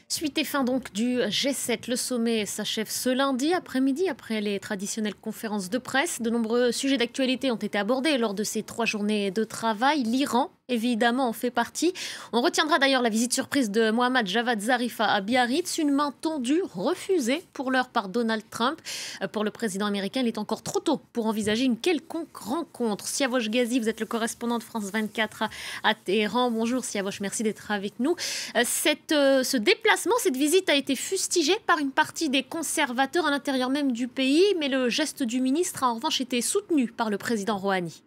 Suite et fin donc du G7, le sommet s'achève ce lundi après-midi après les traditionnelles conférences de presse. De nombreux sujets d'actualité ont été abordés lors de ces 3 journées de travail. L'Iran, évidemment, en fait partie. On retiendra d'ailleurs la visite surprise de Mohammad Javad Zarif à Biarritz, une main tendue refusée pour l'heure par Donald Trump. Pour le président américain, il est encore trop tôt pour envisager une quelconque rencontre. Siavosh Ghazi, vous êtes le correspondant de France 24 à Téhéran. Bonjour Siavosh, merci d'être avec nous. Ce déplacement, cette visite a été fustigée par une partie des conservateurs à l'intérieur même du pays, mais le geste du ministre a en revanche été soutenu par le président Rouhani.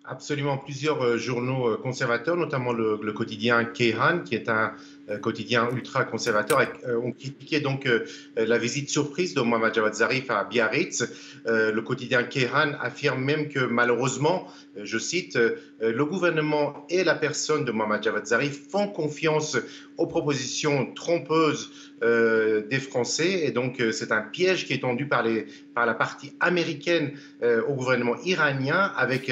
Absolument, plusieurs journaux conservateurs, notamment le quotidien Kayhan, qui est un quotidien ultra-conservateur, ont critiqué donc la visite surprise de Mohammad Javad Zarif à Biarritz. Le quotidien Kayhan affirme même que malheureusement, je cite, le gouvernement et la personne de Mohammad Javad Zarif font confiance aux propositions trompeuses des Français, et donc c'est un piège qui est tendu par la partie américaine au gouvernement iranien, avec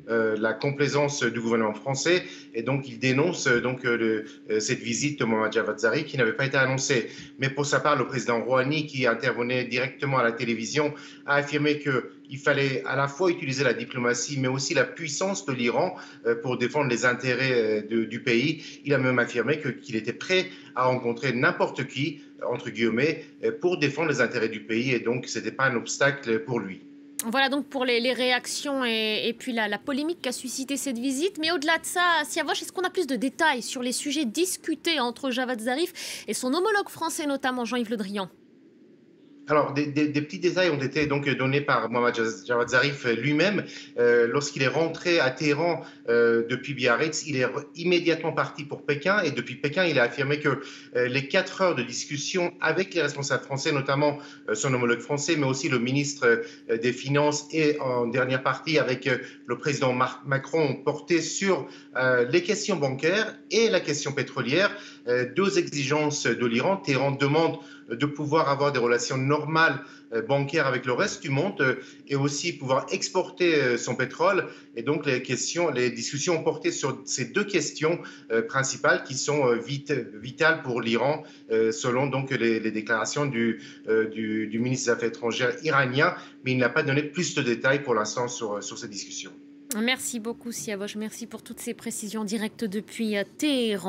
la complaisance du gouvernement français, et donc il dénonce cette visite de Mohammad Javad Zarif qui n'avait pas été annoncée. Mais pour sa part, le président Rouhani, qui intervenait directement à la télévision, a affirmé qu'il fallait à la fois utiliser la diplomatie, mais aussi la puissance de l'Iran pour défendre les intérêts du pays. Il a même affirmé qu'il était prêt à rencontrer n'importe qui, entre guillemets, pour défendre les intérêts du pays, et donc ce n'était pas un obstacle pour lui. Voilà donc pour les réactions et puis la polémique qu'a suscité cette visite. Mais au-delà de ça, Siavosh, est-ce qu'on a plus de détails sur les sujets discutés entre Javad Zarif et son homologue français, notamment Jean-Yves Le Drian? Alors, des petits détails ont été donc donnés par Mohammad Javad Zarif lui-même. Lorsqu'il est rentré à Téhéran depuis Biarritz, il est immédiatement parti pour Pékin, et depuis Pékin, il a affirmé que les 4 heures de discussion avec les responsables français, notamment son homologue français, mais aussi le ministre des Finances, et en dernière partie avec le président Macron, ont porté sur les questions bancaires et la question pétrolière. 2 exigences de l'Iran. Téhéran demande de pouvoir avoir des relations normales bancaires avec le reste du monde, et aussi pouvoir exporter son pétrole. Et donc les discussions ont porté sur ces 2 questions principales qui sont vitales pour l'Iran, selon donc les déclarations du ministre des Affaires étrangères iranien. Mais il n'a pas donné plus de détails pour l'instant sur ces discussions. Merci beaucoup, Siavosh. Merci pour toutes ces précisions directes depuis Téhéran.